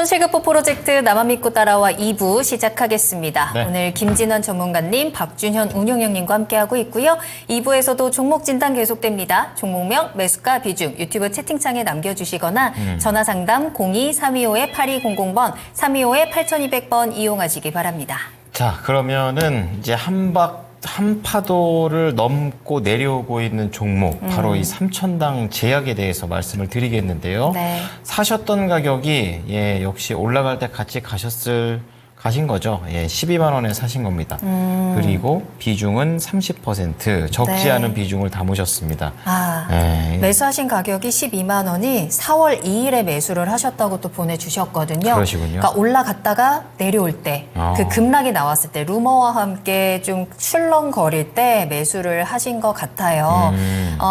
손실급부 프로젝트 나만 믿고 따라와 2부 시작하겠습니다. 네. 오늘 김진원 전문가님, 박준현 운용형님과 함께하고 있고요. 2부에서도 종목 진단 계속됩니다. 종목명, 매수가, 비중 유튜브 채팅창에 남겨주시거나 전화상담 02-325-8200번, 325-8200번 이용하시기 바랍니다. 자, 그러면은 이제 한 파도를 넘고 내려오고 있는 종목, 바로 이 삼천당 제약에 대해서 말씀을 드리겠는데요. 네. 사셨던 가격이 역시 올라갈 때 같이 가신 거죠. 12만 원에 사신 겁니다. 그리고 비중은 30%, 적지 네. 않은 비중을 담으셨습니다. 매수하신 가격이 12만 원이 4월 2일에 매수를 하셨다고 또 보내주셨거든요. 그러시군요. 그러니까 올라갔다가 내려올 때, 그 급락이 나왔을 때, 루머와 함께 좀 출렁거릴 때 매수를 하신 것 같아요.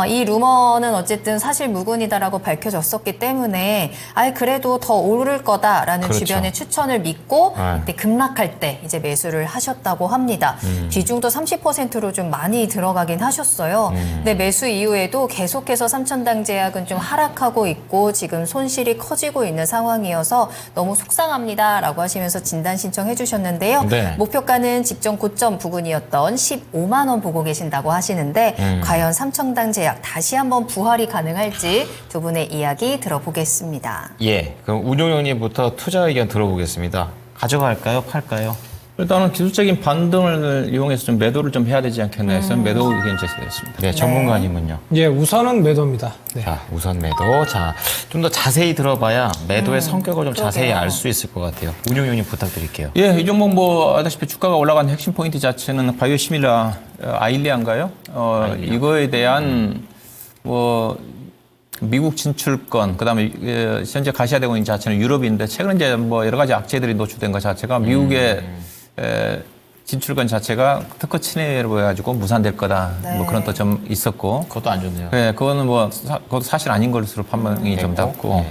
이 루머는 어쨌든 사실 무근이다라고 밝혀졌었기 때문에, 그래도 더 오를 거다라는 그렇죠. 주변의 추천을 믿고 그때 급락할 때 이제 매수를 하셨다고 합니다. 비중도 30%로 좀 많이 들어가긴 하셨어요. 근데 매수 이후에도 계속해서 삼천당 제약은 좀 하락하고 있고 지금 손실이 커지고 있는 상황이어서 너무 속상합니다라고 하시면서 진단 신청해 주셨는데요. 네. 목표가는 직전 고점 부근이었던 15만 원 보고 계신다고 하시는데 과연 삼천당 제약 다시 한번 부활이 가능할지 두 분의 이야기 들어보겠습니다. 그럼 운용형님부터 투자 의견 들어보겠습니다. 가져갈까요? 팔까요? 일단은 기술적인 반등을 이용해서 좀 매도를 좀 해야 되지 않겠나 해서 매도 의견 제시되었습니다. 네, 전문가님은요? 예, 우선은 매도입니다. 네. 자, 우선 매도. 자, 좀 더 자세히 들어봐야 매도의 성격을 좀 자세히 알 수 있을 것 같아요. 운용형님 부탁드릴게요. 예, 이 종목 뭐 아다시피 주가가 올라간 핵심 포인트 자체는 바이오시밀라 아일리아인가요? 이거에 대한 뭐 미국 진출권, 그다음에 현재 가시화되고 있는 자체는 유럽인데 최근 이제 뭐 여러 가지 악재들이 노출된 것 자체가 미국의 진출권 자체가 특허 침해로 해가지고 무산될 거다. 네. 뭐 그런 또 좀 있었고. 그것도 안 좋네요. 네, 그거는 뭐 그것도 사실 아닌 것으로 판명이 좀 났고.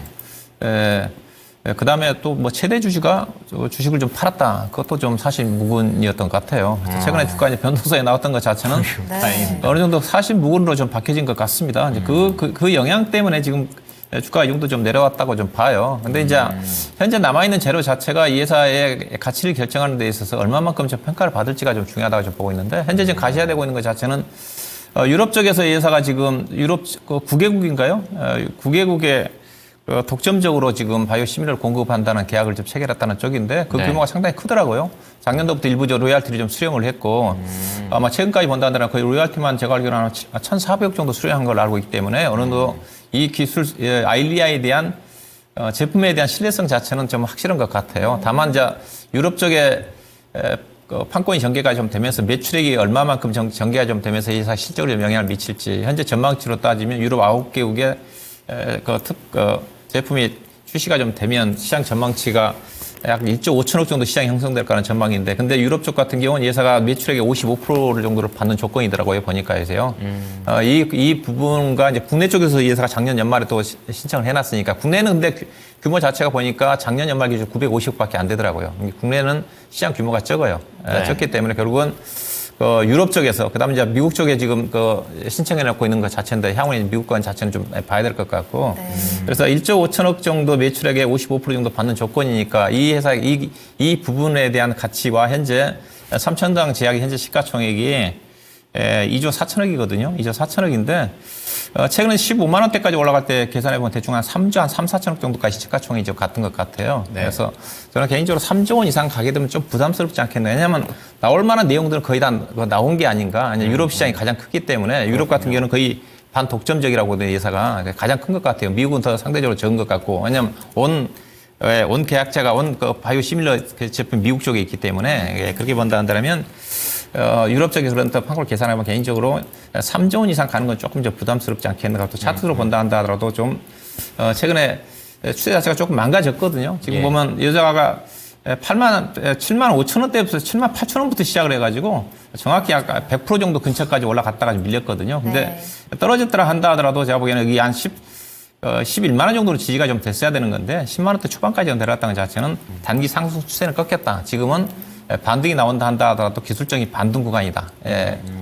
그다음에 또 뭐 최대 주주가 주식을 좀 팔았다. 그것도 좀 사실 무근이었던 것 같아요. 최근에 주가 이제 변동사에 나왔던 것 자체는 네. 어느 정도 사실 무근으로 좀 박혀진 것 같습니다. 이제 그 영향 때문에 지금 주가 이 정도 좀 내려왔다고 좀 봐요. 근데 이제 현재 남아있는 재료 자체가 이 회사의 가치를 결정하는 데 있어서 얼마만큼 좀 평가를 받을지가 좀 중요하다고 좀 보고 있는데 현재 지금 가시화되고 있는 것 자체는 유럽 쪽에서 이 회사가 지금 유럽 9개국인가요? 9개국에 독점적으로 지금 바이오시밀러를 공급한다는 계약을 좀 체결했다는 쪽인데 그 네. 규모가 상당히 크더라고요. 작년도부터 일부적으로 로얄티를 좀 수령을 했고 아마 최근까지 본다면 거의 로얄티만 제가 알기로는 1,400억 정도 수령한 걸로 알고 있기 때문에 어느 정도 이 기술 아일리아에 대한 제품에 대한 신뢰성 자체는 좀 확실한 것 같아요. 다만 이제 유럽 쪽에 판권이 전개가 좀 되면서 매출액이 얼마만큼 전개가 좀 되면서 이 회사 실적으로 영향을 미칠지 현재 전망치로 따지면 유럽 9개국의 제품이 출시가 좀 되면 시장 전망치가 약 1조 5천억 정도 시장이 형성될 거라는 전망인데 근데 유럽 쪽 같은 경우는 이 회사가 매출액의 55%를 정도를 받는 조건이더라고요. 보니까 해서요. 이 부분과 이제 국내 쪽에서 이 회사가 작년 연말에 또 신청을 해놨으니까 국내는 근데 규모 자체가 보니까 작년 연말 기준 950억밖에 안 되더라고요. 국내는 시장 규모가 적어요. 네. 적기 때문에 결국은 유럽 쪽에서 그다음에 이제 미국 쪽에 지금 신청해 놓고 있는 것 자체인데 향후에 미국 건 자체는 좀 봐야 될 것 같고 그래서 1조 5천억 정도 매출액의 55% 정도 받는 조건이니까 이 회사 이 부분에 대한 가치와 현재 삼천당 제약의 현재 시가총액이 2조 4천억이거든요. 2조 4천억인데 최근에 15만 원대까지 올라갈 때 계산해보면 대충 한 3조 한 3, 4천억 정도까지 시가총액이 좀 같은 것 같아요. 네. 그래서 저는 개인적으로 3조 원 이상 가게 되면 좀 부담스럽지 않겠나. 왜냐하면 나올 만한 내용들은 거의 다 나온 게 아닌가. 아니 유럽 시장이 가장 크기 때문에 유럽 같은 경우는 거의 반독점적이라고 돼 회사가 가장 큰 것 같아요. 미국은 더 상대적으로 적은 것 같고 왜냐하면 온 계약자가 바이오시밀러 제품 미국 쪽에 있기 때문에 그렇게 본다 한다면 유럽 쪽에서 그런 판권 계산하면 개인적으로 3조 원 이상 가는 건 조금 좀 부담스럽지 않겠는가. 또 차트로 본다 하더라도 좀 최근에 추세 자체가 조금 망가졌거든요. 지금 보면 여자가 7만 5천 원대부터 7만 8천 원부터 시작을 해가지고 정확히 약 100% 정도 근처까지 올라갔다가 밀렸거든요. 근데 떨어졌더라 한다 하더라도 제가 보기에는 여기 한 11만 원 정도로 지지가 좀 됐어야 되는 건데 10만 원대 초반까지 내려갔다는 자체는 단기 상승 추세는 꺾였다. 지금은 반등이 나온다 한다 하더라도 기술적인 반등 구간이다.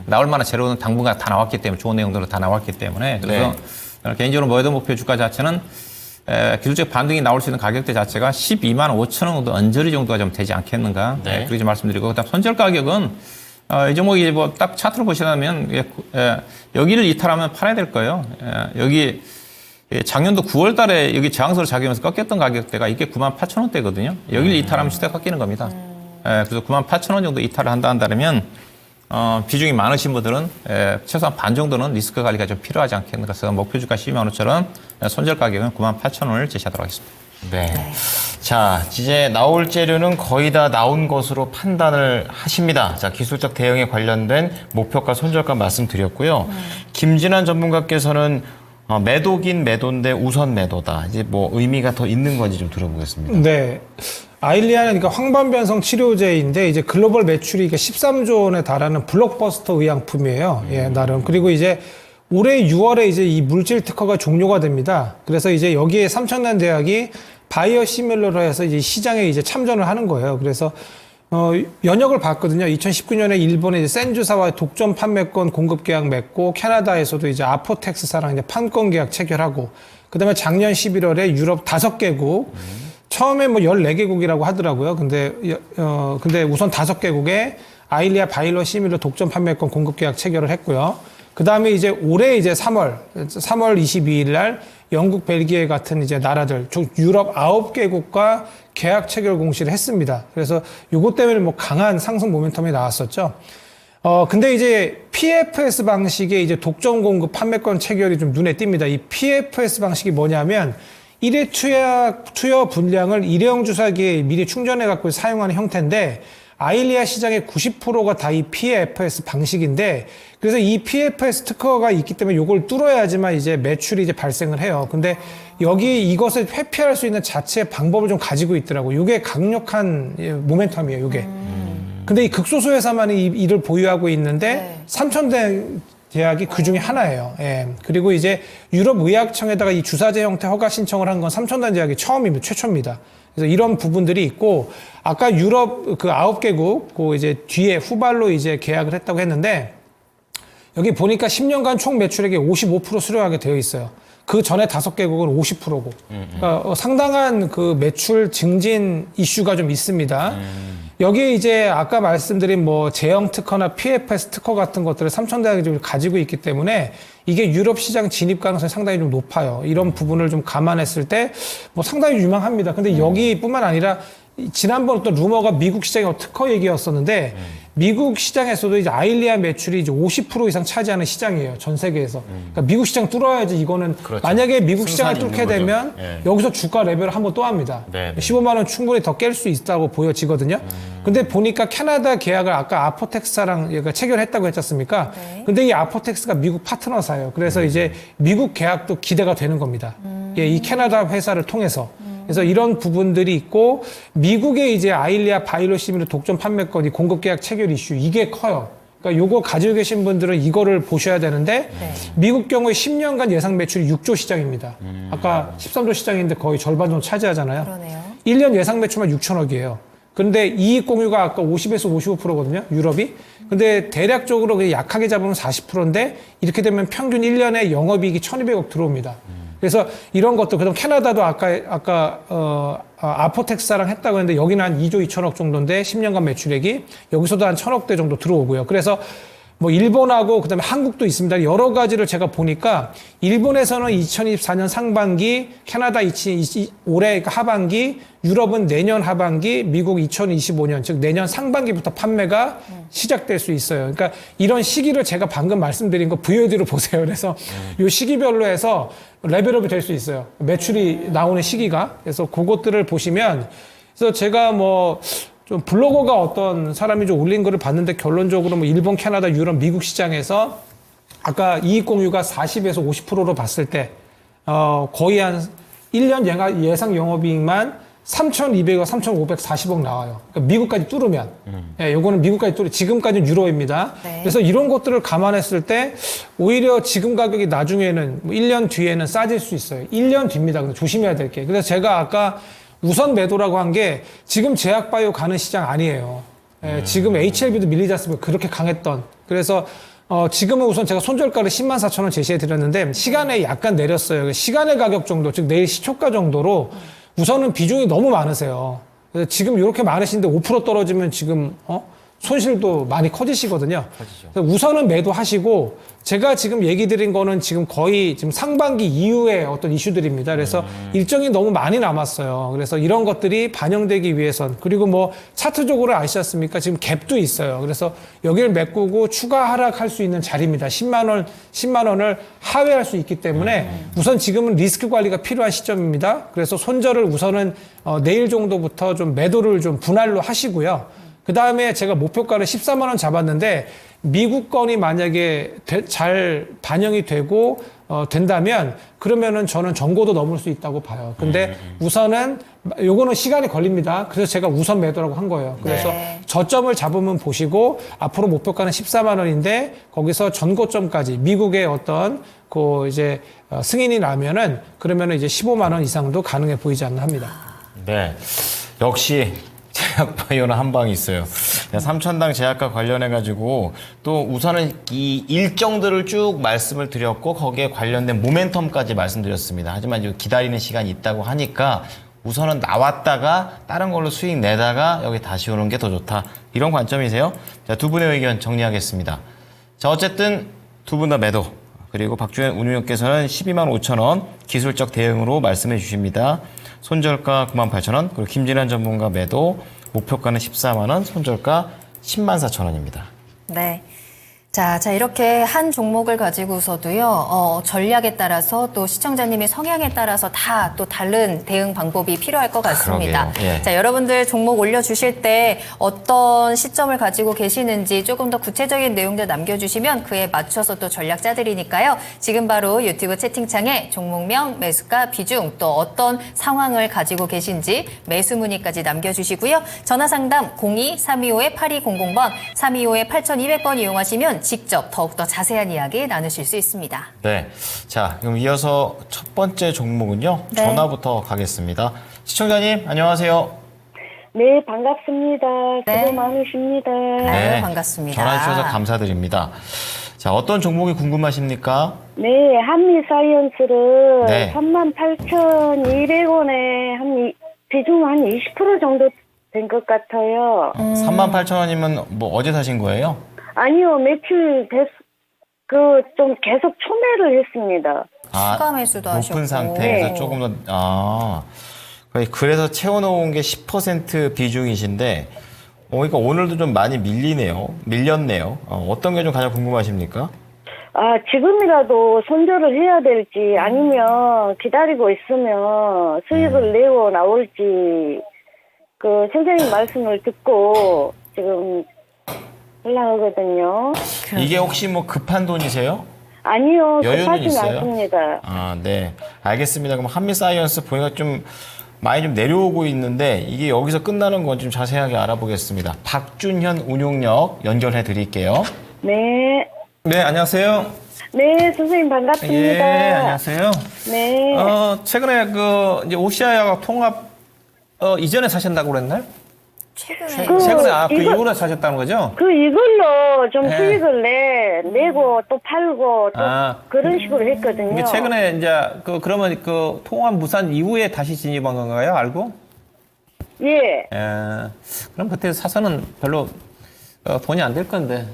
나올 만한 재료는 당분간 다 나왔기 때문에 좋은 내용들은 다 나왔기 때문에 그래서 개인적으로 매도 목표 주가 자체는 기술적 반등이 나올 수 있는 가격대 자체가 12만 5천 원 정도 언저리 정도가 좀 되지 않겠는가. 네. 그렇게 좀 말씀드리고, 그다음 손절 가격은 이 종목이 뭐 딱 차트로 보시다면 여기를 이탈하면 팔아야 될 거예요. 여기 작년도 9월 달에 여기 저항선을 작용해서 꺾였던 가격대가 이게 9만 8천 원대거든요. 여기를 이탈하면 시대가 꺾이는 겁니다. 그래서 9만 8천 원 정도 이탈을 한다면 비중이 많으신 분들은 최소한 반 정도는 리스크 관리가 좀 필요하지 않겠는가. 그래서 목표 주가 12만 5천 원, 손절 가격은 9만 8천 원을 제시하도록 하겠습니다. 네. 자, 이제 나올 재료는 거의 다 나온 것으로 판단을 하십니다. 자, 기술적 대응에 관련된 목표가 손절가 말씀드렸고요. 김진환 전문가께서는 매도긴 매도인데 우선 매도다. 이제 뭐 의미가 더 있는 건지 좀 들어보겠습니다. 네. 아일리아는 그러니까 황반변성 치료제인데 이제 글로벌 매출이 13조 원에 달하는 블록버스터 의약품이에요. 예, 나름. 그리고 이제 올해 6월에 이제 이 물질 특허가 종료가 됩니다. 그래서 이제 여기에 삼천단 대학이 바이오 시밀러로 해서 이제 시장에 이제 참전을 하는 거예요. 그래서 연역을 봤거든요. 2019년에 일본의 이제 센주사와 독점 판매권 공급 계약 맺고 캐나다에서도 이제 아포텍스사랑 이제 판권 계약 체결하고 그다음에 작년 11월에 유럽 5개국 처음에 뭐 14개국이라고 하더라고요. 근데 우선 5개국에 아일리아 바이오 시밀러 독점 판매권 공급 계약 체결을 했고요. 그다음에 이제 올해 이제 3월 22일 날 영국, 벨기에 같은 이제 나라들, 유럽 9개국과 계약 체결 공시를 했습니다. 그래서 요것 때문에 뭐 강한 상승 모멘텀이 나왔었죠. 근데 이제 PFS 방식의 이제 독점 공급 판매권 체결이 좀 눈에 띕니다. 이 PFS 방식이 뭐냐면 1회 투여 분량을 일회용 주사기에 미리 충전해 갖고 사용하는 형태인데 아일리아 시장의 90%가 다 이 PFS 방식인데 그래서 이 PFS 특허가 있기 때문에 이걸 뚫어야지만 이제 매출이 이제 발생을 해요. 근데 여기 이것을 회피할 수 있는 자체의 방법을 좀 가지고 있더라고요. 이게 강력한 모멘텀이에요, 이게. 근데 이 극소수 회사만이 이를 보유하고 있는데 네. 삼천대 대학이 그 중에 하나예요. 예. 그리고 이제 유럽 의약청에다가 이 주사제 형태 허가 신청을 한 건 삼천대 대학이 처음입니다. 최초입니다. 그래서 이런 부분들이 있고 아까 유럽 그 9개국 그 이제 뒤에 후발로 이제 계약을 했다고 했는데 여기 보니까 10년간 총 매출액의 55% 수령하게 되어 있어요. 그 전에 5개국은 50%고. 그러니까 상당한 그 매출 증진 이슈가 좀 있습니다. 여기에 이제 아까 말씀드린 뭐 제형 특허나 PFS 특허 같은 것들을 삼천대학이 좀 가지고 있기 때문에 이게 유럽 시장 진입 가능성이 상당히 좀 높아요. 이런 부분을 좀 감안했을 때 뭐 상당히 유망합니다. 근데 여기뿐만 아니라 지난번 어떤 루머가 미국 시장의 특허 얘기였었는데 미국 시장에서도 이제 아일리아 매출이 이제 50% 이상 차지하는 시장이에요. 전 세계에서. 그러니까 미국 시장 뚫어야지 이거는 그렇죠. 만약에 미국 시장을 승산이 뚫게 있는 거죠. 되면 예. 여기서 주가 레벨을 한번 또 합니다. 네, 네. 15만 원 충분히 더 깰 수 있다고 보여지거든요. 근데 보니까 캐나다 계약을 아까 아포텍스랑 얘가 체결했다고 했지 않습니까? 네. 근데 이 아포텍스가 미국 파트너사예요. 그래서 이제 미국 계약도 기대가 되는 겁니다. 예, 이 캐나다 회사를 통해서. 그래서 이런 부분들이 있고 미국의 이제 아일리아 바이오시밀러 독점 판매권 이 공급 계약 체결 이슈 이게 커요. 그러니까 요거 가지고 계신 분들은 이거를 보셔야 되는데 네. 미국 경우에 10년간 예상 매출이 6조 시장입니다. 아까 13조 시장인데 거의 절반 정도 차지하잖아요. 그러네요. 1년 예상 매출만 6천억이에요. 근데 이익 공유가 아까 50에서 55%거든요. 유럽이. 근데 대략적으로 그냥 약하게 잡으면 40%인데 이렇게 되면 평균 1년에 영업이익이 1,200억 들어옵니다. 그래서 이런 것도 그다음 캐나다도 아까 아포텍스랑 했다고 했는데 여기는 한 2조 2천억 정도인데 10년간 매출액이 여기서도 한 1,000억대 정도 들어오고요. 그래서 뭐 일본하고 그다음에 한국도 있습니다. 여러 가지를 제가 보니까 일본에서는 2024년 상반기, 캐나다 올해 하반기, 유럽은 내년 하반기, 미국 2025년 즉 내년 상반기부터 판매가 시작될 수 있어요. 그러니까 이런 시기를 제가 방금 말씀드린 거 VOD로 보세요. 그래서 이 시기별로 해서 레벨업이 될 수 있어요. 매출이 나오는 시기가. 그래서 그것들을 보시면 그래서 제가 뭐 좀 블로거가 어떤 사람이 좀 올린 거를 봤는데 결론적으로 뭐 일본, 캐나다, 유럽, 미국 시장에서 아까 이익 공유가 40에서 50%로 봤을 때 거의 한 1년 예상 영업이익만 3,200억, 3,540억 나와요. 그러니까 미국까지 뚫으면. 예, 요거는 미국까지 뚫으면 지금까지는 유로입니다. 네. 그래서 이런 것들을 감안했을 때 오히려 지금 가격이 나중에는 뭐 1년 뒤에는 싸질 수 있어요. 1년 뒤입니다. 근데 조심해야 될 게. 그래서 제가 아까 우선 매도라고 한 게 지금 제약바이오 가는 시장 아니에요. 예, 지금 HLB도 밀리지 않습니까? 그렇게 강했던. 그래서 지금은 우선 제가 손절가를 10만 4천 원 제시해 드렸는데 시간에 약간 내렸어요. 시간의 가격 정도, 즉 내일 시초가 정도로 우선은 비중이 너무 많으세요. 그래서 지금 이렇게 많으신데 5% 떨어지면 지금 손실도 많이 커지시거든요. 그래서 우선은 매도하시고 제가 지금 얘기 드린 거는 지금 거의 지금 상반기 이후의 어떤 이슈들입니다. 그래서 일정이 너무 많이 남았어요. 그래서 이런 것들이 반영되기 위해선 그리고 뭐 차트적으로 아시지 않습니까? 지금 갭도 있어요. 그래서 여기를 메꾸고 추가 하락할 수 있는 자리입니다. 10만 원을 하회할 수 있기 때문에 우선 지금은 리스크 관리가 필요한 시점입니다. 그래서 손절을 우선은 내일 정도부터 좀 매도를 좀 분할로 하시고요. 그 다음에 제가 목표가를 14만 원 잡았는데 미국 건이 만약에 잘 반영이 되고 된다면 그러면은 저는 전고도 넘을 수 있다고 봐요. 근데 우선은 요거는 시간이 걸립니다. 그래서 제가 우선 매도라고 한 거예요. 그래서 네. 저점을 잡으면 보시고 앞으로 목표가는 14만 원인데 거기서 전고점까지 미국의 어떤 그 이제 승인이 나면은 그러면은 이제 15만 원 이상도 가능해 보이지 않나 합니다. 네. 역시 제약바이오는 한 방이 있어요. 삼천당 제약과 관련해가지고 또 우선은 이 일정들을 쭉 말씀을 드렸고 거기에 관련된 모멘텀까지 말씀드렸습니다. 하지만 이제 기다리는 시간이 있다고 하니까 우선은 나왔다가 다른 걸로 수익 내다가 여기 다시 오는 게 더 좋다. 이런 관점이세요? 자, 두 분의 의견 정리하겠습니다. 자, 어쨌든 두 분 다 매도. 그리고 박주현 운용께서는 12만 5천 원 기술적 대응으로 말씀해 주십니다. 손절가 9만 8천 원, 그리고 김진환 전문가 매도, 목표가는 14만 원, 손절가 10만 4천 원입니다. 네. 자, 이렇게 한 종목을 가지고서도요, 전략에 따라서 또 시청자님의 성향에 따라서 다 또 다른 대응 방법이 필요할 것 같습니다. 그러게요. 예. 자, 여러분들 종목 올려주실 때 어떤 시점을 가지고 계시는지 조금 더 구체적인 내용들 남겨주시면 그에 맞춰서 또 전략 짜드리니까요. 지금 바로 유튜브 채팅창에 종목명, 매수가, 비중, 또 어떤 상황을 가지고 계신지 매수 문의까지 남겨주시고요. 전화 상담 02-325-8200번, 325-8200번 이용하시면 직접 더욱더 자세한 이야기 나누실 수 있습니다. 네. 자, 그럼 이어서 첫 번째 종목은요. 네. 전화부터 가겠습니다. 시청자님, 안녕하세요. 네, 반갑습니다. 네. 수고 많으십니다. 네, 반갑습니다. 전화 주셔서 감사드립니다. 자, 어떤 종목이 궁금하십니까? 네, 한미사이언스를 네. 38,200원에 비중 한 20% 정도 된 것 같아요. 38,000원이면 뭐 어제 사신 거예요? 아니요, 며칠 좀 계속 초매를 했습니다. 추가 매수도 높은 하셨고. 상태에서 네. 조금 더, 그래서 채워놓은 게 10% 비중이신데, 그러니까 오늘도 좀 많이 밀렸네요. 어떤 게 좀 가장 궁금하십니까? 지금이라도 손절을 해야 될지 아니면 기다리고 있으면 수익을 내고 나올지 선생님 말씀을 듣고 지금 연락하거든요. 이게 혹시 뭐 급한 돈이세요? 아니요, 여유는 급하진 있어요? 않습니다. 네. 알겠습니다. 그럼 한미사이언스 보니까 좀 많이 좀 내려오고 있는데 이게 여기서 끝나는 건 좀 자세하게 알아보겠습니다. 박준현 운용력 연결해 드릴게요. 네. 네, 안녕하세요. 네, 선생님 반갑습니다. 예, 안녕하세요. 네. 최근에 이제 오시아야가 통합 이전에 사신다고 그랬나요? 최근에 최근에 그 이거- 이후로 사셨다는 거죠? 이걸로 좀 네. 수익을 내고 또 팔고 또 그런 식으로 했거든요. 이게 최근에 이제 그러면 통합 무산 이후에 다시 진입한 건가요? 알고? 예. 그럼 그때 사서는 별로 돈이 안 될 건데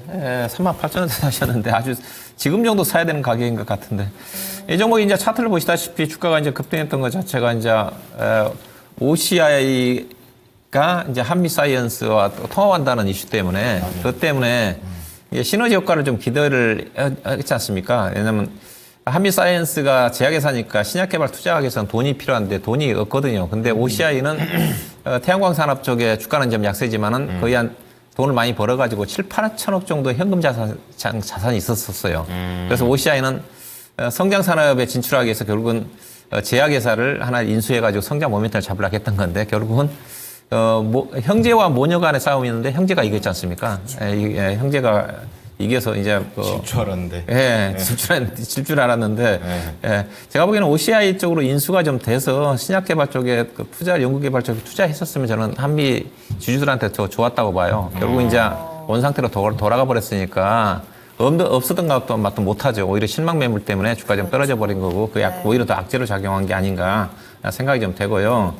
38,000원대 사셨는데 아주 지금 정도 사야 되는 가격인 것 같은데 이 종목이 이제 차트를 보시다시피 주가가 이제 급등했던 것 자체가 이제 OCI가 이제 한미사이언스와 또 통합한다는 이슈 때문에 그 때문에 이제 시너지 효과를 좀 기대를 했지 않습니까? 왜냐하면 한미사이언스가 제약회사니까 신약개발 투자하기 위해서는 돈이 필요한데 돈이 없거든요. 근데 OCI는 태양광 산업 쪽에 주가는 좀 약세지만은 거의 한 돈을 많이 벌어가지고 7,8천억 정도 현금 자산이 있었어요. 그래서 OCI는 성장 산업에 진출하기 위해서 결국은 제약회사를 하나 인수해가지고 성장 모멘텀을 잡으려고 했던 건데 결국은 형제와 모녀 간의 싸움이었는데 형제가 이겼지 않습니까? 형제가 이겨서 이제 질 줄 알았는데. 질 줄 알았는데 제가 보기에는 OCI 쪽으로 인수가 좀 돼서 신약개발 쪽에 연구개발 쪽에 투자했었으면 저는 한미 주주들한테 더 좋았다고 봐요. 결국 이제 원 상태로 돌아가 버렸으니까 없었던 것도 맛도 못하죠. 오히려 실망 매물 때문에 주가가 좀 떨어져 버린 거고 그게 오히려 더 악재로 작용한 게 아닌가 생각이 좀 되고요.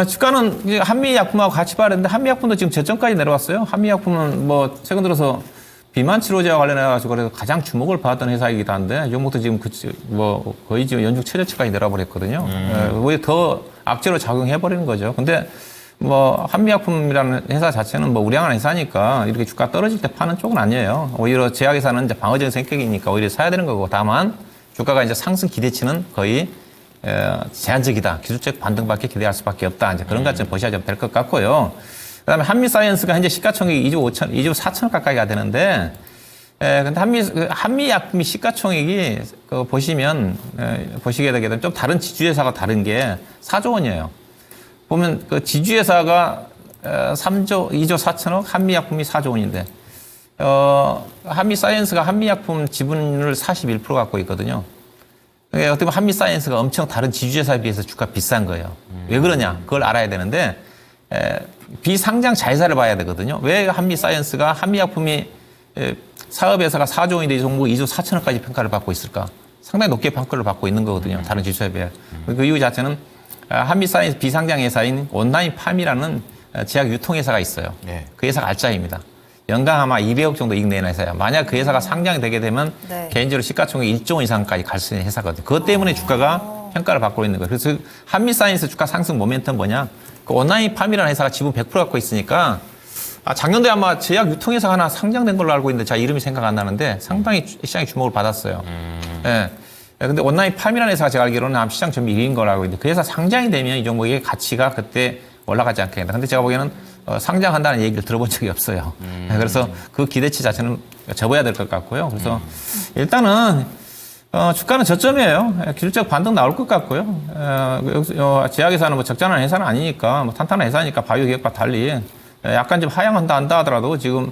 주가는 이제 한미약품하고 같이 봐야 되는데 한미약품도 지금 저점까지 내려왔어요. 한미약품은 뭐 최근 들어서 비만 치료제와 관련해가지고 그래서 가장 주목을 받았던 회사이기도 한데 이것도 지금 거의 지금 연중 최저치까지 내려버렸거든요. 오히려 더 악재로 작용해버리는 거죠. 근데 뭐 한미약품이라는 회사 자체는 뭐 우량한 회사니까 이렇게 주가 떨어질 때 파는 쪽은 아니에요. 오히려 제약회사는 이제 방어적인 성격이니까 오히려 사야 되는 거고 다만 주가가 이제 상승 기대치는 거의 제한적이다. 기술적 반등밖에 기대할 수밖에 없다. 이제 그런 관점 보셔야 좀 될 것 같고요. 그다음에 한미사이언스가 현재 시가총액이 2조 4천억 가까이가 되는데, 근데 한미약품이 시가총액이 보시면 보시게 되게 되면 좀 다른 지주회사가 다른 게 4조 원이에요. 보면 그 지주회사가 2조 4천억, 한미약품이 4조 원인데, 한미사이언스가 한미약품 지분을 41% 갖고 있거든요. 어떻게 보면 한미사이언스가 엄청 다른 지주회사에 비해서 주가 비싼 거예요. 왜 그러냐? 그걸 알아야 되는데, 비상장 자회사를 봐야 되거든요. 왜 한미사이언스가 한미약품이 사업회사가 4조 원인데 이 종목 2조 4천억까지 평가를 받고 있을까? 상당히 높게 평가를 받고 있는 거거든요. 다른 지주회사에 비해. 그 이유 자체는 한미사이언스 비상장 회사인 온라인팜이라는 제약 유통회사가 있어요. 네. 그 회사가 알짜입니다. 연간 아마 200억 정도 이익 내는 회사예요. 만약 그 회사가 상장이 되게 되면 네. 개인적으로 시가총액 1조 원 이상까지 갈 수 있는 회사거든요. 그것 때문에 주가가 평가를 받고 있는 거예요. 그래서 한미사이언스 주가 상승 모멘텀 뭐냐? 그 온라인팜이라는 회사가 지분 100% 갖고 있으니까 작년도에 아마 제약 유통회사 하나 상장된 걸로 알고 있는데 자 이름이 생각 안 나는데 상당히 시장에 주목을 받았어요. 예. 근데 온라인팜이라는 회사가 제가 알기로는 아마 시장 전비 1위인 걸로 알고 있는데 그 회사 상장이 되면 이 종목의 가치가 그때 올라가지 않겠다. 근데 제가 보기에는 상장한다는 얘기를 들어본 적이 없어요. 그래서 그 기대치 자체는 접어야 될 것 같고요. 그래서 일단은 주가는 저점이에요. 기술적 반등 나올 것 같고요. 제약회사는 뭐 적절한 회사는 아니니까, 뭐 탄탄한 회사니까 바이오 기업과 달리 약간 좀 하향한다 하더라도 지금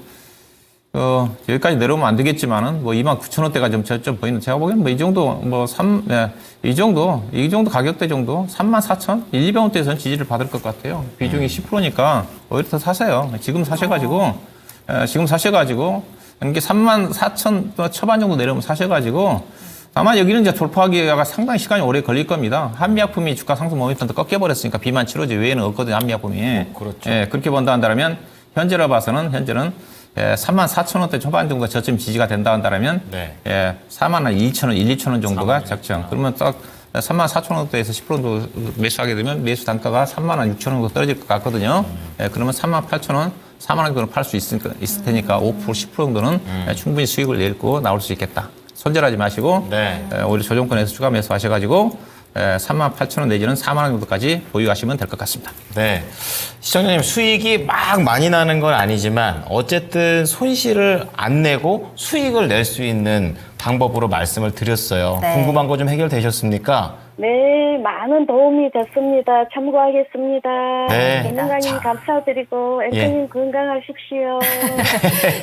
여기까지 내려오면 안 되겠지만은 뭐 29,000원대가 좀 저점 보이는 제가 보기에는 뭐 이 정도 이 정도 가격대 정도 34,000, 200원대에서는 지지를 받을 것 같아요. 비중이 10%니까 오히려 더 사세요. 지금 사셔가지고 이게 34,000 초반 정도 내려오면 사셔가지고 다만 여기는 이제 돌파하기가 상당히 시간이 오래 걸릴 겁니다. 한미약품이 주가 상승 모멘텀도 꺾여버렸으니까 비만 치료제 외에는 없거든요, 한미약품이. 그렇죠. 예, 그렇게 본다 한다면 현재로 봐서는 34,000원대 초반 정도 저점 지지가 된다 한다면 네. 42,000원, 2,000원 정도가 적정. 그러면 딱 34,000원대에서 10% 정도 매수하게 되면 매수 단가가 36,000원 정도 떨어질 것 같거든요. 예, 그러면 38,000원, 4만 원 정도는 팔 수 있을 테니까 5%, 10% 정도는 충분히 수익을 내고 나올 수 있겠다. 손절하지 마시고 네. 오히려 조정권에서 추가 매수하셔가지고 38,000원 내지는 4만 원 정도까지 보유하시면 될 것 같습니다. 네. 시청자님 수익이 막 많이 나는 건 아니지만 어쨌든 손실을 안 내고 수익을 낼 수 있는 방법으로 말씀을 드렸어요. 네. 궁금한 거 좀 해결되셨습니까? 네, 많은 도움이 됐습니다. 참고하겠습니다. 네. 전문가님 감사드리고 앵커님 예. 건강하십시오.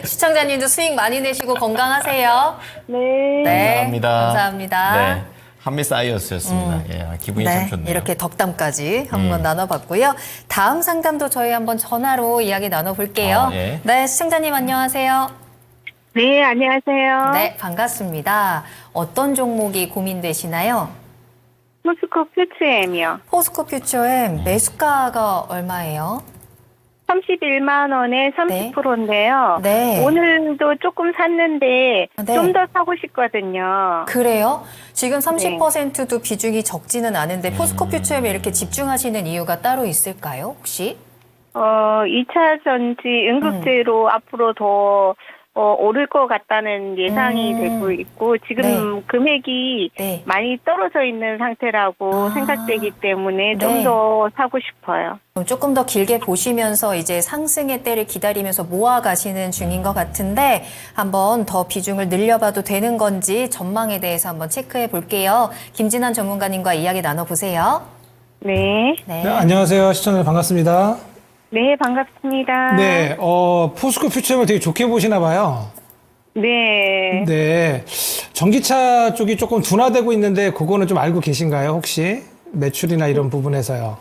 시청자님도 수익 많이 내시고 건강하세요. 네. 네. 감사합니다. 감사합니다. 네. 한미사이언스였습니다. 예, 기분이 참 좋네요. 이렇게 덕담까지 한번 나눠봤고요. 다음 상담도 저희 한번 전화로 이야기 나눠볼게요. 예. 네, 시청자님 안녕하세요. 네, 안녕하세요. 네, 반갑습니다. 어떤 종목이 고민되시나요? 모스코 퓨츠엠이요. 포스코 퓨처엠 매수가가 얼마예요? 31만 원에 30%인데요. 네. 오늘도 조금 샀는데 네. 좀 더 사고 싶거든요. 그래요? 지금 30%도 비중이 적지는 않은데 포스코 퓨처엠에 이렇게 집중하시는 이유가 따로 있을까요, 혹시? 2차 전지 응급제로 앞으로 더 오를 것 같다는 예상이 되고 있고 지금 금액이 네. 많이 떨어져 있는 상태라고 생각되기 때문에 좀 네. 더 사고 싶어요. 그럼 조금 더 길게 보시면서 이제 상승의 때를 기다리면서 모아가시는 중인 것 같은데 한번 더 비중을 늘려봐도 되는 건지 전망에 대해서 한번 체크해 볼게요. 김진환 전문가님과 이야기 나눠보세요. 네. 네. 네, 안녕하세요. 시청자 반갑습니다. 네, 반갑습니다. 네, 포스코 퓨처엠을 되게 좋게 보시나 봐요. 네. 네. 전기차 쪽이 조금 둔화되고 있는데 그거는 좀 알고 계신가요, 혹시? 매출이나 이런 부분에서요.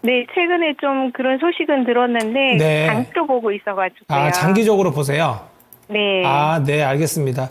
네, 최근에 좀 그런 소식은 들었는데 네. 장기로 보고 있어가지고요. 아, 장기적으로 보세요. 네. 네, 알겠습니다.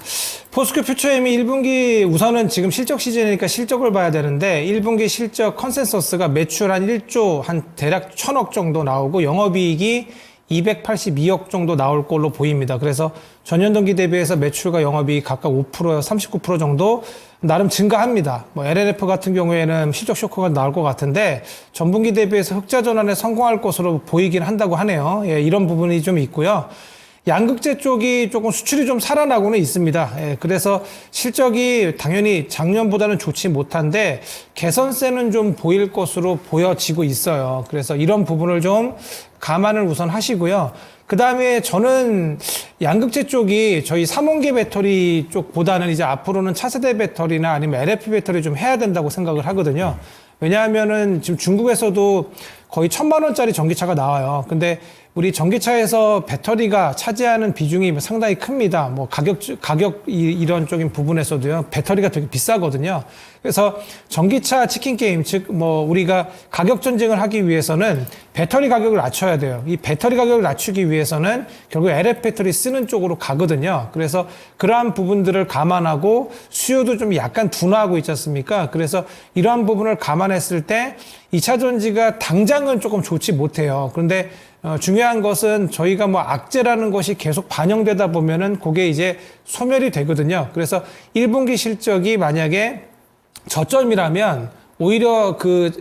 포스코 퓨처엠이 1분기 우선은 지금 실적 시즌이니까 실적을 봐야 되는데 1분기 실적 컨센서스가 매출 한 1조 한 대략 1,000억 정도 나오고 영업이익이 282억 정도 나올 걸로 보입니다. 그래서 전년 동기 대비해서 매출과 영업이익 각각 5%, 39% 정도 나름 증가합니다. 뭐 LLF 같은 경우에는 실적 쇼크가 나올 것 같은데 전분기 대비해서 흑자 전환에 성공할 것으로 보이긴 한다고 하네요. 예, 이런 부분이 좀 있고요. 양극재 쪽이 조금 수출이 좀 살아나고는 있습니다. 예, 그래서 실적이 당연히 작년보다는 좋지 못한데 개선세는 좀 보일 것으로 보여지고 있어요. 그래서 이런 부분을 좀 감안을 우선 하시고요. 그 다음에 저는 양극재 쪽이 저희 3원계 배터리 쪽보다는 이제 앞으로는 차세대 배터리나 아니면 LFP 배터리 좀 해야 된다고 생각을 하거든요. 왜냐하면은 지금 중국에서도 거의 1,000만 원짜리 전기차가 나와요. 근데 우리 전기차에서 배터리가 차지하는 비중이 상당히 큽니다. 뭐 이런 쪽인 부분에서도요. 배터리가 되게 비싸거든요. 그래서 전기차 치킨 게임, 즉 뭐 우리가 가격 전쟁을 하기 위해서는 배터리 가격을 낮춰야 돼요. 이 배터리 가격을 낮추기 위해서는 결국 LF 배터리 쓰는 쪽으로 가거든요. 그래서 그러한 부분들을 감안하고 수요도 좀 약간 둔화하고 있지 않습니까? 그래서 이러한 부분을 감안했을 때 2차 전지가 당장은 조금 좋지 못해요. 그런데 중요한 것은 저희가 뭐 악재라는 것이 계속 반영되다 보면은 그게 이제 소멸이 되거든요. 그래서 1분기 실적이 만약에 저점이라면 오히려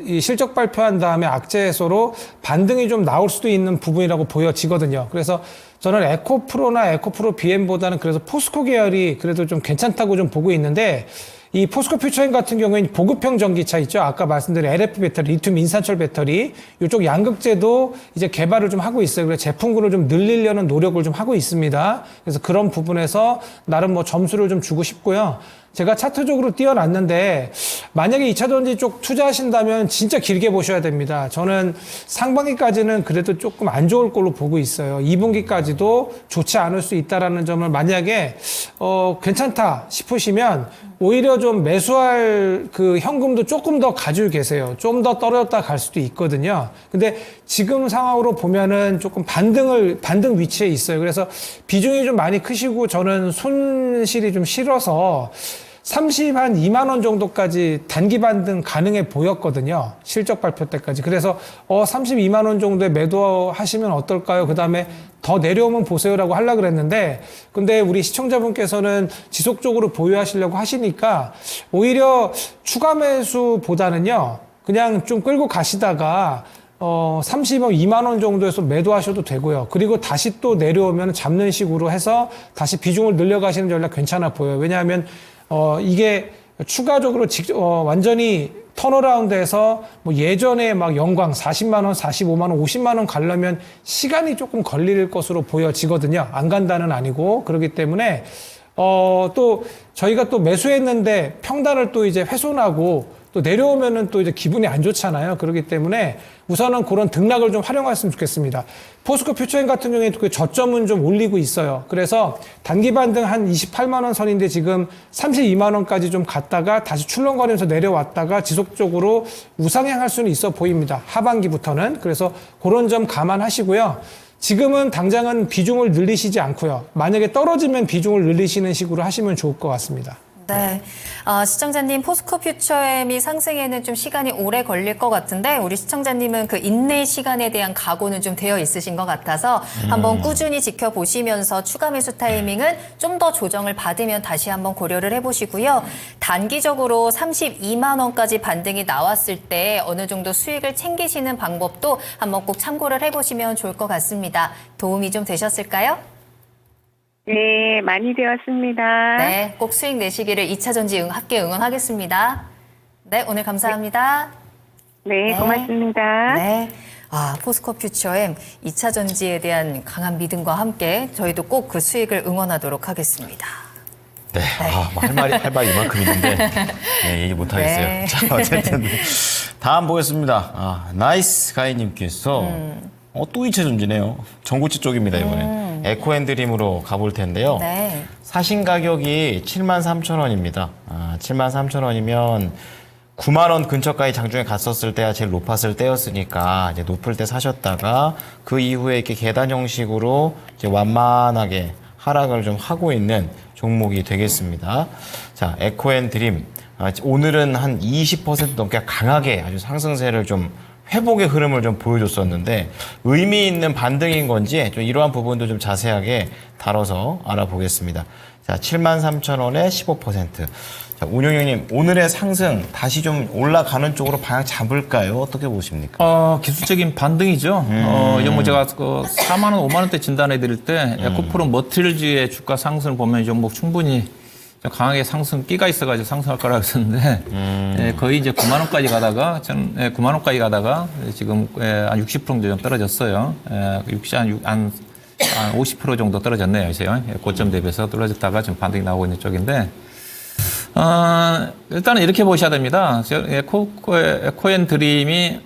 이 실적 발표한 다음에 악재 해소로 반등이 좀 나올 수도 있는 부분이라고 보여지거든요. 그래서 저는 에코프로나 에코프로 BM보다는 그래서 포스코 계열이 그래도 좀 괜찮다고 좀 보고 있는데 이 포스코 퓨처엠 같은 경우에는 보급형 전기차 있죠. 아까 말씀드린 LF 배터리, 리튬 인산철 배터리 이쪽 양극재도 이제 개발을 좀 하고 있어요. 그래서 제품군을 좀 늘리려는 노력을 좀 하고 있습니다. 그래서 그런 부분에서 나름 뭐 점수를 좀 주고 싶고요. 제가 차트적으로 띄워놨는데 만약에 2차 전지 쪽 투자하신다면 진짜 길게 보셔야 됩니다. 저는 상반기까지는 그래도 조금 안 좋을 걸로 보고 있어요. 2분기까지도 좋지 않을 수 있다라는 점을 만약에 괜찮다 싶으시면 오히려 좀 매수할 그 현금도 조금 더 가지고 계세요. 좀 더 떨어졌다 갈 수도 있거든요. 근데 지금 상황으로 보면은 조금 반등 위치에 있어요. 그래서 비중이 좀 많이 크시고 저는 손실이 좀 싫어서 2만 원 정도까지 단기 반등 가능해 보였거든요. 실적 발표 때까지. 그래서 32만 원 정도에 매도하시면 어떨까요? 그 다음에 더 내려오면 보세요라고 하려고 그랬는데 근데 우리 시청자분께서는 지속적으로 보유하시려고 하시니까 오히려 추가 매수보다는요. 그냥 좀 끌고 가시다가 32만 원 정도에서 매도하셔도 되고요. 그리고 다시 또 내려오면 잡는 식으로 해서 다시 비중을 늘려가시는 전략 괜찮아 보여요. 왜냐하면 이게 추가적으로 완전히 턴어라운드에서 뭐 예전에 막 영광 40만 원, 45만 원, 50만 원 가려면 시간이 조금 걸릴 것으로 보여지거든요. 안 간다는 아니고 그렇기 때문에 또 저희가 또 매수했는데 평단을 또 이제 훼손하고 또 내려오면은 또 이제 기분이 안 좋잖아요. 그렇기 때문에 우선은 그런 등락을 좀 활용했으면 좋겠습니다. 포스코 퓨처엠 같은 경우에도 그 저점은 좀 올리고 있어요. 그래서 단기 반등 한 28만 원 선인데 지금 32만 원까지 좀 갔다가 다시 출렁거리면서 내려왔다가 지속적으로 우상향할 수는 있어 보입니다. 하반기부터는. 그래서 그런 점 감안하시고요. 지금은 당장은 비중을 늘리시지 않고요. 만약에 떨어지면 비중을 늘리시는 식으로 하시면 좋을 것 같습니다. 네. 시청자님, 포스코 퓨처엠이 상승에는 좀 시간이 오래 걸릴 것 같은데 우리 시청자님은 그 인내 시간에 대한 각오는 좀 되어 있으신 것 같아서 한번 꾸준히 지켜보시면서 추가 매수 타이밍은 좀 더 조정을 받으면 다시 한번 고려를 해보시고요. 단기적으로 32만 원까지 반등이 나왔을 때 어느 정도 수익을 챙기시는 방법도 한번 꼭 참고를 해보시면 좋을 것 같습니다. 도움이 좀 되셨을까요? 네, 많이 되었습니다. 네, 꼭 수익 내시기를 2차 전지 함께 응원하겠습니다. 네, 오늘 감사합니다. 네, 고맙습니다. 네. 포스코 퓨처엠 2차 전지에 대한 강한 믿음과 함께 저희도 꼭 그 수익을 응원하도록 하겠습니다. 네. 할 말이 이만큼 있는데, 네, 얘기 못하겠어요. 네. 자, 어쨌든. 다음 보겠습니다. 나이스 가이님께서, 또 2차 전지네요. 전고체 쪽입니다, 이번엔. 에코앤드림으로 가볼 텐데요. 네. 사신 가격이 73,000원입니다. 73,000원이면 9만 원 근처까지 장중에 갔었을 때가 제일 높았을 때였으니까 이제 높을 때 사셨다가 그 이후에 이렇게 계단 형식으로 이제 완만하게 하락을 좀 하고 있는 종목이 되겠습니다. 자, 에코앤드림. 오늘은 한 20% 넘게 강하게 아주 상승세를 좀 회복의 흐름을 좀 보여줬었는데 의미 있는 반등인 건지 좀 이러한 부분도 좀 자세하게 다뤄서 알아보겠습니다. 자, 73,000원에 15%. 자, 운용형님, 오늘의 상승 다시 좀 올라가는 쪽으로 방향 잡을까요? 어떻게 보십니까? 기술적인 반등이죠. 이거 뭐 제가 그 4만 원, 5만 원대 진단해 드릴 때 에코프로 머티리얼즈의 주가 상승을 보면 이 종목 충분히 좀 강하게 상승 끼가 있어가지고 상승할 거라고 했었는데 거의 이제 9만 원까지 가다가 9만 원까지 가다가 지금 한 60% 정도 좀 떨어졌어요. 한 50% 정도 떨어졌네요, 이제 고점 대비해서 떨어졌다가 지금 반등이 나오고 있는 쪽인데. 일단은 이렇게 보셔야 됩니다. 에코앤드림이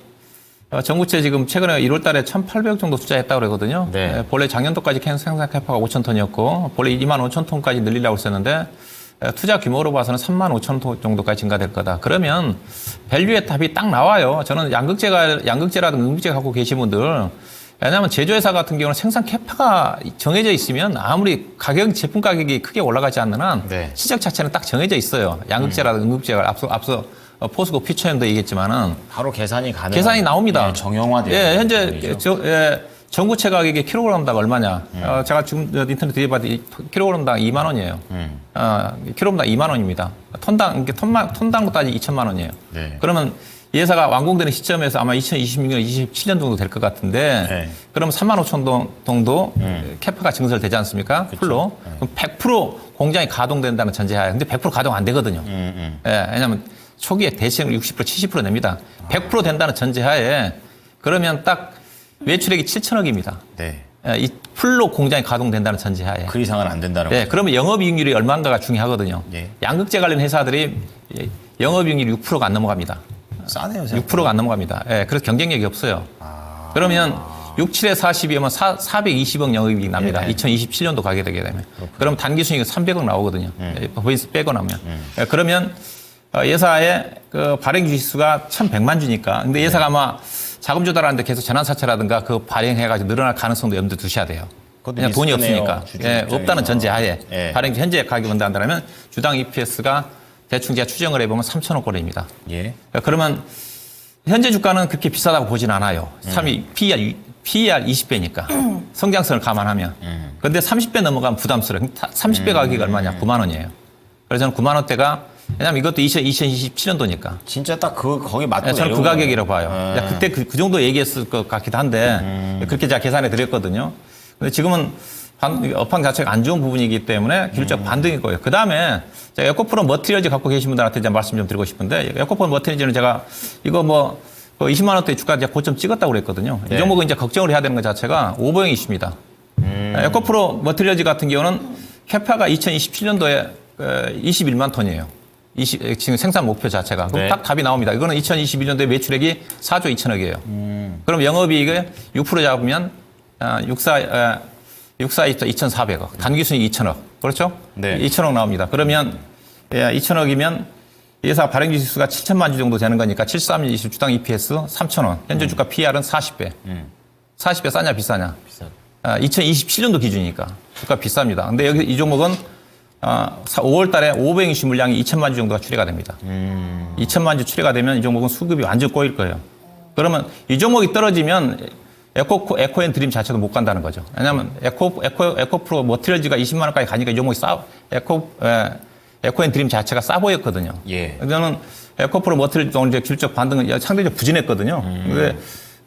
전구체 지금 최근에 1월 달에 1,800억 정도 투자했다고 그러거든요. 네. 본래 작년도까지 생산 캐파가 5,000톤이었고, 본래 25,000톤까지 늘리려고 했었는데, 투자 규모로 봐서는 35,000톤 정도까지 증가될 거다. 그러면 밸류의 답이 딱 나와요. 저는 양극재라든가 음극재 갖고 계신 분들, 왜냐하면 제조회사 같은 경우는 생산 캐파가 정해져 있으면 아무리 제품 가격이 크게 올라가지 않는 한 네. 시작 자체는 딱 정해져 있어요. 양극재라든가 음극재가 앞서 포스코 퓨처엠도 얘기했지만은 바로 계산이 가능. 계산이 나옵니다. 네, 정형화되어. 예, 현재 전구체 가격이 킬로그램당 얼마냐? 제가 지금 인터넷 뒤져봤더니 킬로그램당 2만 원이에요. 킬로그램당 2만 원입니다. 톤당으로 따지면 2천만 원이에요. 네. 그러면 이 회사가 완공되는 시점에서 아마 2026년, 27년 정도 될 것 같은데, 네. 그러면 3만 5천 동 정도 캐파가 증설되지 않습니까? 풀로. 그럼 100% 공장이 가동된다는 전제하에. 근데 100% 가동 안 되거든요. 예, 왜냐하면 초기에 대체율 60%, 70% 냅니다. 100% 된다는 전제하에 그러면 딱 매출액이 7천억입니다. 네. 이 풀로 공장이 가동된다는 전제하에. 그 이상은 안 된다는 네, 거죠. 그러면 영업이익률이 얼마인가가 중요하거든요. 예. 양극재 관련 회사들이 영업이익률이 6%가 안 넘어갑니다. 싸네요. 6%가 안 넘어갑니다. 예, 그래서 경쟁력이 없어요. 그러면 6, 7에 40이면 420억 영업이익 납니다. 네. 2027년도 가게 되게 되면. 그럼 단기 수익은 300억 나오거든요. 보이스 빼고 나면. 예, 그러면 예사의 그 발행 주식수가 1,100만 주니까. 근데 예사가 아마 자금 조달하는데 계속 전환사채라든가 그 발행해가지고 늘어날 가능성도 염두에 두셔야 돼요. 그냥 돈이 리스크네요, 없으니까. 주주 예, 입장에서. 없다는 전제하에. 예. 발행 현재 가격이 온다면 주당 EPS가 대충 제가 추정을 해보면 3천억 꼴입니다. 예. 그러면 현재 주가는 그렇게 비싸다고 보진 않아요. 3위 PER 20배니까 성장성을 감안하면. 그런데 30배 넘어가면 부담스러워요. 30배 가격이 얼마냐? 9만 원이에요. 그래서 저는 9만 원대가 왜냐하면 이것도 2027년도니까. 진짜 딱 거기 맞고 저는 그 내려오는 가격이라고 봐요. 거예요. 그때 그 정도 얘기했을 것 같기도 한데 그렇게 제가 계산해 드렸거든요. 근데 지금은 업황 자체가 안 좋은 부분이기 때문에 기술적 반등일 거예요. 그 다음에 에코프로 머티리얼즈 갖고 계신 분들한테 이제 말씀 좀 드리고 싶은데 에코프로 머티리얼즈는 제가 이거 뭐 20만 원대 주가 이제 고점 찍었다고 그랬거든요. 네. 이 종목은 이제 걱정을 해야 되는 것 자체가 오버형 이슈입니다. 에코프로 머티리얼즈 같은 경우는 캐파가 2027년도에 21만 톤이에요. 지금 생산 목표 자체가. 그럼 네. 딱 답이 나옵니다. 이거는 2022년도에 매출액이 4조 2천억이에요. 그럼 영업이익을 6% 잡으면 2,400억. 단기 수익 2천억. 그렇죠? 네. 2천억 나옵니다. 그러면 2천억이면 예사 발행 주식수가 7천만 주 정도 되는 거니까 73년 20 주당 EPS 3,000원. 현재 주가 PR은 40배. 40배 싸냐 비싸냐? 비싸. 2027년도 기준이니까 주가 비쌉니다. 근데 여기 이 종목은 5월 달에 500억 이슈 물량이 2천만 주 정도가 출회가 됩니다. 2천만 주 출회가 되면 이 종목은 수급이 완전 꼬일 거예요. 그러면 이 종목이 떨어지면 에코앤드림 자체도 못 간다는 거죠. 왜냐하면 에코프로 머티리얼즈가 20만 원까지 가니까 이 종목이 에코앤드림 자체가 싸 보였거든요. 예. 저는 에코프로 머티리얼즈 오늘 기술적 반등은 상대적으로 부진했거든요. 근데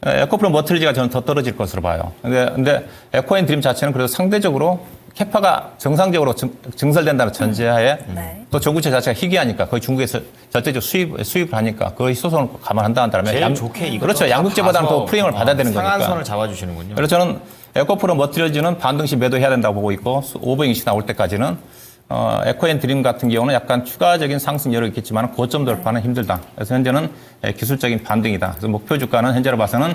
에코프로 머티리얼즈가 저는 더 떨어질 것으로 봐요. 근데 에코앤드림 자체는 그래도 상대적으로 캐파가 정상적으로 증설된다는 전제하에 네. 또 전구체 자체가 희귀하니까 거의 중국에서 절대적 수입을 하니까 거의 소송을 감안한다는 다음에 제일 좋게 이거 그렇죠. 양극재보다는 더 프리미엄을 받아야 되는 거니까. 상한선을 잡아주시는군요. 그래서 저는 에코프로 머티리얼즈는 반등시 매도해야 된다고 보고 있고 500씩 나올 때까지는 에코앤드림 같은 경우는 약간 추가적인 상승 여력이 있겠지만 고점 돌파는 힘들다. 그래서 현재는 기술적인 반등이다. 그래서 목표 주가는 현재로 봐서는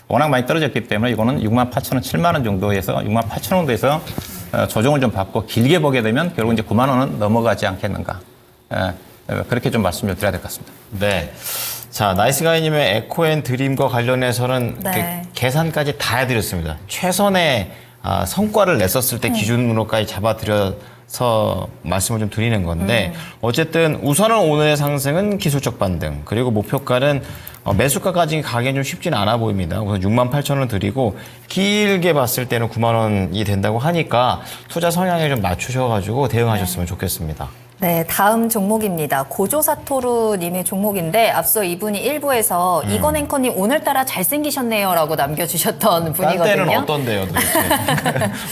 워낙 많이 떨어졌기 때문에 이거는 68,000원, 7만 원 정도에서 68,000원 정도에서 조정을 좀 받고 길게 보게 되면 결국 이제 9만 원은 넘어가지 않겠는가. 그렇게 좀 말씀을 드려야 될 것 같습니다. 네. 자, 나이스가이님의 에코앤드림과 관련해서는 네. 이렇게 계산까지 다 해드렸습니다. 최선의 성과를 냈었을 때 기준으로까지 잡아들여서 말씀을 좀 드리는 건데 어쨌든 우선은 오늘의 상승은 기술적 반등 그리고 목표가는 매수가까지 가기엔 좀 쉽지는 않아 보입니다. 우선 68,000원 드리고 길게 봤을 때는 9만 원이 된다고 하니까 투자 성향에 좀 맞추셔가지고 대응하셨으면 좋겠습니다. 네, 다음 종목입니다. 고조사토루님의 종목인데 앞서 이분이 1부에서 이건 앵커님 오늘따라 잘생기셨네요라고 남겨주셨던 딴 분이거든요. 때는 어떤데요, 도대체?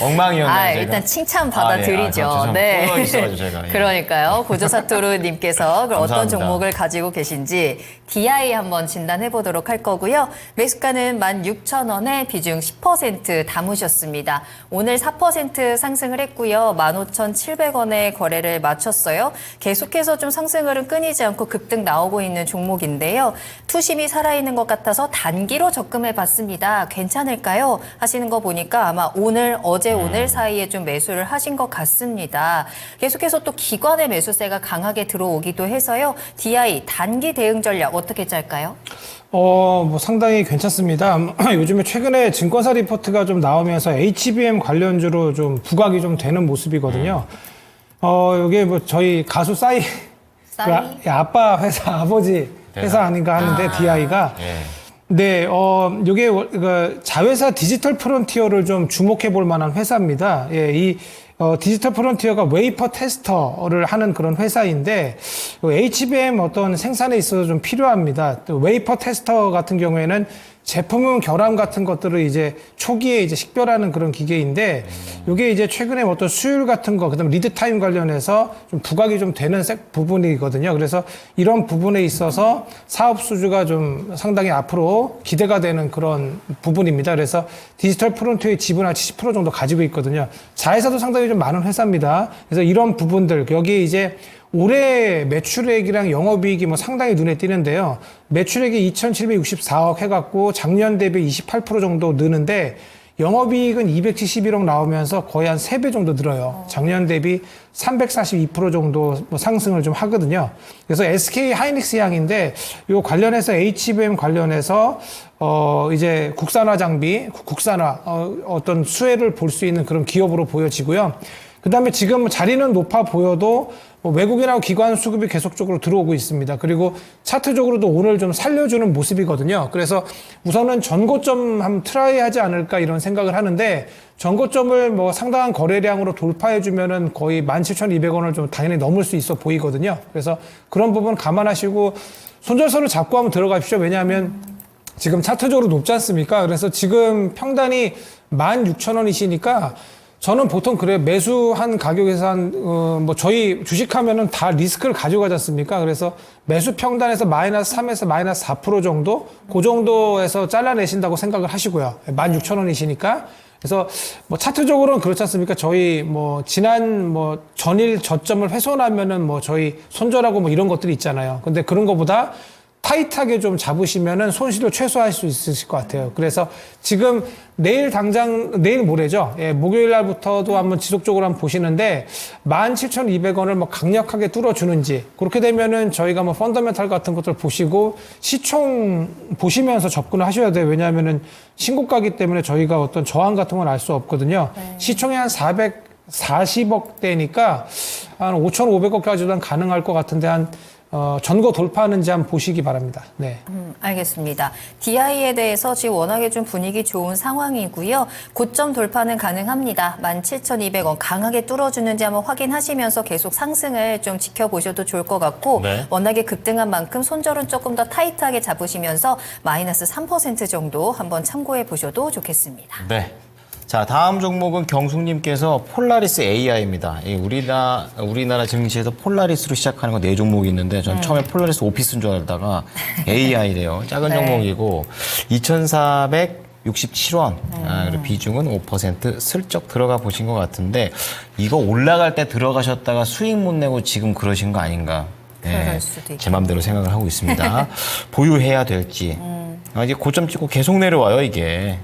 엉망이었나요, 제가? 일단 칭찬 받아드리죠. 죄송합니다. 네. 폴로 있어가지고 제가. 예. 그러니까요. 고조사토루님께서 어떤 감사합니다. 종목을 가지고 계신지 DI 한번 진단해 보도록 할 거고요. 매수가는 16,000원에 비중 10% 담으셨습니다. 오늘 4% 상승을 했고요. 15,700원에 거래를 마쳤어요. 계속해서 좀 상승을은 끊이지 않고 급등 나오고 있는 종목인데요. 투심이 살아있는 것 같아서 단기로 접근해 봤습니다. 괜찮을까요? 하시는 거 보니까 아마 오늘, 어제 오늘 사이에 좀 매수를 하신 것 같습니다. 계속해서 또 기관의 매수세가 강하게 들어오기도 해서요. DI 단기 대응 전략 어떻게 짤까요? 뭐 상당히 괜찮습니다. 요즘에 최근에 증권사 리포트가 좀 나오면서 HBM 관련주로 좀 부각이 좀 되는 모습이거든요. 이게 뭐 저희 가수 싸이 그 아빠 회사 아버지 회사 아닌가 하는데 DI가 예. 네, 요게 그 자회사 디지털 프론티어를 좀 주목해 볼 만한 회사입니다. 예, 이 디지털 프론티어가 웨이퍼 테스터를 하는 그런 회사인데 HBM 어떤 생산에 있어서 좀 필요합니다. 또 웨이퍼 테스터 같은 경우에는 제품은 결함 같은 것들을 이제 초기에 이제 식별하는 그런 기계인데 이게 이제 최근에 어떤 수율 같은 거 그다음에 리드 타임 관련해서 좀 부각이 좀 되는 부분이거든요. 그래서 이런 부분에 있어서 사업 수주가 좀 상당히 앞으로 기대가 되는 그런 부분입니다. 그래서 디지털 프론트의 지분 한 70% 정도 가지고 있거든요. 자회사도 상당히 좀 많은 회사입니다. 그래서 이런 부분들 여기에 이제 올해 매출액이랑 영업이익이 뭐 상당히 눈에 띄는데요. 매출액이 2,764억 해갖고 작년 대비 28% 정도 느는데 영업이익은 271억 나오면서 거의 한 3배 정도 늘어요. 작년 대비 342% 정도 뭐 상승을 좀 하거든요. 그래서 SK 하이닉스 양인데 요 관련해서 HBM 관련해서 이제 국산화 장비, 국산화 어떤 수혜를 볼 수 있는 그런 기업으로 보여지고요. 그 다음에 지금 자리는 높아 보여도 뭐 외국인하고 기관 수급이 계속적으로 들어오고 있습니다. 그리고 차트적으로도 오늘 좀 살려주는 모습이거든요. 그래서 우선은 전고점 한번 트라이 하지 않을까 이런 생각을 하는데 전고점을 뭐 상당한 거래량으로 돌파해주면은 거의 17,200원을 좀 당연히 넘을 수 있어 보이거든요. 그래서 그런 부분 감안하시고 손절선을 잡고 한번 들어가십시오. 왜냐하면 지금 차트적으로 높지 않습니까? 그래서 지금 평단이 16,000원이시니까 저는 보통 그래요. 매수한 가격에서 뭐 저희 주식하면은 다 리스크를 가져가지 않습니까? 그래서 매수 평단에서 마이너스 3에서 마이너스 4% 정도? 그 정도에서 잘라내신다고 생각을 하시고요. 16,000원이시니까. 그래서 뭐 차트적으로는 그렇지 않습니까? 저희 뭐 지난 뭐 전일 저점을 훼손하면은 뭐 저희 손절하고 뭐 이런 것들이 있잖아요. 근데 그런 거보다 타이트하게 좀 잡으시면은 손실을 최소화할 수 있으실 것 같아요. 그래서 지금 내일 모레죠. 예, 목요일 날부터도 한번 지속적으로 한번 보시는데 17,200원을 뭐 강력하게 뚫어주는지 그렇게 되면은 저희가 뭐 펀더멘탈 같은 것들 보시고 시총 보시면서 접근을 하셔야 돼요. 왜냐하면은 신고가기 때문에 저희가 어떤 저항 같은 건 알 수 없거든요. 네. 시총이 한 440억대니까 한 5,500억까지도 가능할 것 같은데 한 전고 돌파하는지 한번 보시기 바랍니다. 네. 알겠습니다. DI에 대해서 지금 워낙에 좀 분위기 좋은 상황이고요. 고점 돌파는 가능합니다. 17,200원 강하게 뚫어주는지 한번 확인하시면서 계속 상승을 좀 지켜보셔도 좋을 것 같고 네. 워낙에 급등한 만큼 손절은 조금 더 타이트하게 잡으시면서 마이너스 3% 정도 한번 참고해 보셔도 좋겠습니다. 네. 자, 다음 종목은 경숙님께서 폴라리스 AI입니다. 우리나라 증시에서 폴라리스로 시작하는 거 4종목이 있는데 전 처음에 폴라리스 오피스인 줄 알다가 AI래요. 작은 네. 종목이고 2,467원. 그리고 비중은 5% 슬쩍 들어가 보신 것 같은데 이거 올라갈 때 들어가셨다가 수익 못 내고 지금 그러신 거 아닌가. 그럴 수도 있겠네요. 제 맘대로 생각을 하고 있습니다. 보유해야 될지. 이제 고점 찍고 계속 내려와요, 이게.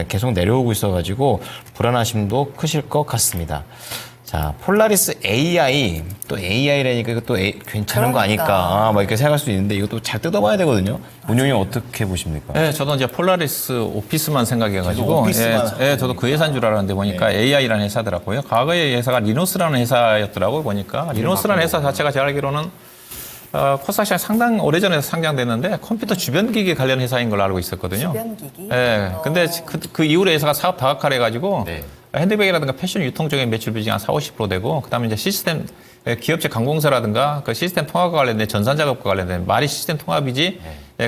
계속 내려오고 있어가지고 불안하심도 크실 것 같습니다. 자, 폴라리스 AI, 또 AI라니까 이거 또 괜찮은 거 그러니까. 아닐까, 막 이렇게 생각할 수 있는데 이것도 잘 뜯어봐야 되거든요. 운용님 어떻게 보십니까? 네, 저도 이제 폴라리스 오피스만 생각해가지고, 저도 오피스만 저도 그 회사인 줄 알았는데 보니까 AI라는 회사더라고요. 과거의 회사가 리노스라는 회사였더라고요. 보니까 리노스라는 회사 자체가 제가 알기로는 코스닥시장 상당 오래전에 상장됐는데 컴퓨터 주변 기기 관련 회사인 걸로 알고 있었거든요. 주변기기. 네, 근데 그 이후로 회사가 사업 다각화해가지고 네. 핸드백이라든가 패션 유통 쪽에 매출 비중이 한 40~50% 되고, 그다음에 이제 시스템 기업체 관공서라든가 그 시스템 통합과 관련된 전산 작업과 관련된 말이 시스템 통합이지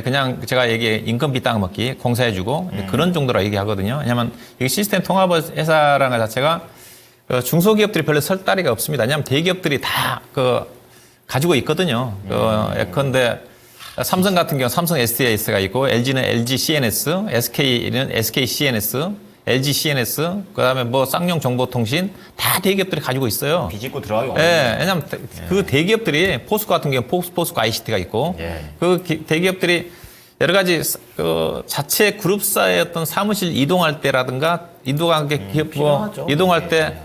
그냥 제가 얘기 인건비 땅 먹기 공사해주고 그런 정도라 얘기하거든요. 왜냐하면 이 시스템 통합 회사라는 것 자체가 중소기업들이 별로 설 다리가 없습니다. 왜냐하면 대기업들이 다 가지고 있거든요. 예컨대 삼성 같은 경우 삼성 SDS가 있고, LG는 LG CNS, SK는 SK CNS, LG CNS, 그다음에 뭐 쌍용 정보통신 다 대기업들이 가지고 있어요. 비집고 들어가기 예, 어려워요. 왜냐면 그 대기업들이 포스코 같은 경우 포스코 ICT가 있고, 그 대기업들이 여러 가지 그 자체 그룹사의 어떤 사무실 이동할 때라든가 인도관계 기업 필요하죠. 이동할 때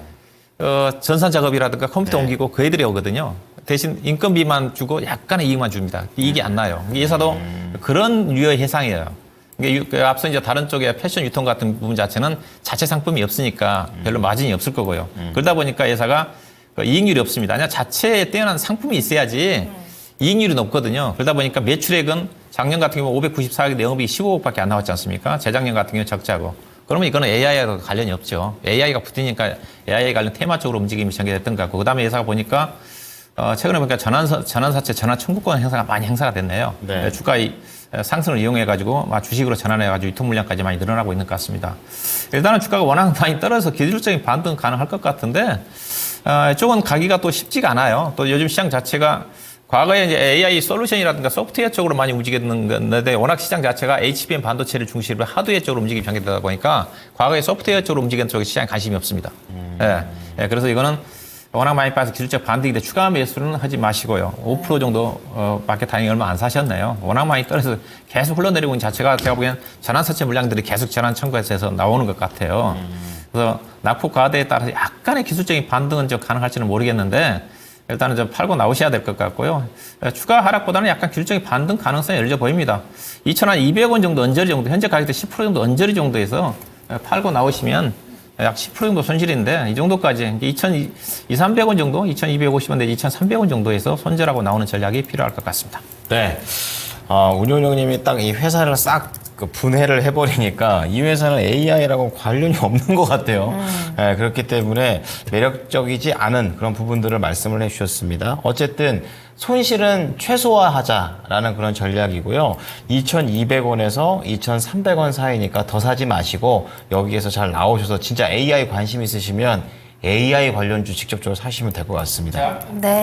전산 작업이라든가 컴퓨터 옮기고 그 애들이 오거든요. 대신 인건비만 주고 약간의 이익만 줍니다. 이익이 안 나요. 이 회사도 그런 류의 회사예요. 이게 앞서 이제 다른 쪽에 패션 유통 같은 부분 자체는 자체 상품이 없으니까 별로 마진이 없을 거고요. 그러다 보니까 회사가 이익률이 없습니다. 그냥 자체에 뛰어난 상품이 있어야지 이익률이 높거든요. 그러다 보니까 매출액은 작년 같은 경우 594억, 내업이 15억밖에 안 나왔지 않습니까? 재작년 같은 경우 적자고. 그러면 이거는 AI와 관련이 없죠. AI가 붙으니까 AI 관련 테마적으로 움직임이 전개됐던 것 같고, 그 다음에 회사가 보니까 최근에 보니까 전환사채, 전환 청구권 행사가 많이 행사가 됐네요. 네. 주가 상승을 이용해가지고 주식으로 전환해가지고 유통 물량까지 많이 늘어나고 있는 것 같습니다. 일단은 주가가 워낙 많이 떨어져서 기술적인 반등 가능할 것 같은데, 이쪽은 가기가 또 쉽지가 않아요. 또 요즘 시장 자체가 과거에 이제 AI 솔루션이라든가 소프트웨어 쪽으로 많이 움직였는 건데, 워낙 시장 자체가 HBM 반도체를 중심으로 하드웨어 쪽으로 움직임이 전개되다 보니까 과거에 소프트웨어 쪽으로 움직이는 쪽에 시장에 관심이 없습니다. 그래서 이거는 워낙 많이 빠져서 기술적 반등인데 추가 매수는 하지 마시고요. 5% 정도 밖에 다행히 얼마 안 사셨네요. 워낙 많이 떨어져서 계속 흘러내리고 있는 자체가 제가 보기엔 전환사채 물량들이 계속 전환 청구해서 나오는 것 같아요. 그래서 낙폭 과대에 따라서 약간의 기술적인 반등은 좀 가능할지는 모르겠는데, 일단은 좀 팔고 나오셔야 될 것 같고요. 추가 하락보다는 약간 기술적인 반등 가능성이 열려 보입니다. 2,200원 정도 언저리 정도, 현재 가격대 10% 정도 언저리 정도에서 팔고 나오시면 약 10% 정도 손실인데, 이 정도까지 2,300원 정도, 2,250원 내지 2,300원 정도에서 손절하고 나오는 전략이 필요할 것 같습니다. 네. 운용형님이 딱 이 회사를 싹 분해를 해버리니까 이 회사는 AI라고 관련이 없는 것 같아요. 네, 그렇기 때문에 매력적이지 않은 그런 부분들을 말씀을 해주셨습니다. 어쨌든 손실은 최소화하자라는 그런 전략이고요. 2,200원에서 2,300원 사이니까 더 사지 마시고 여기에서 잘 나오셔서 진짜 AI 관심 있으시면 AI 관련주 직접적으로 사시면 될 것 같습니다. 네.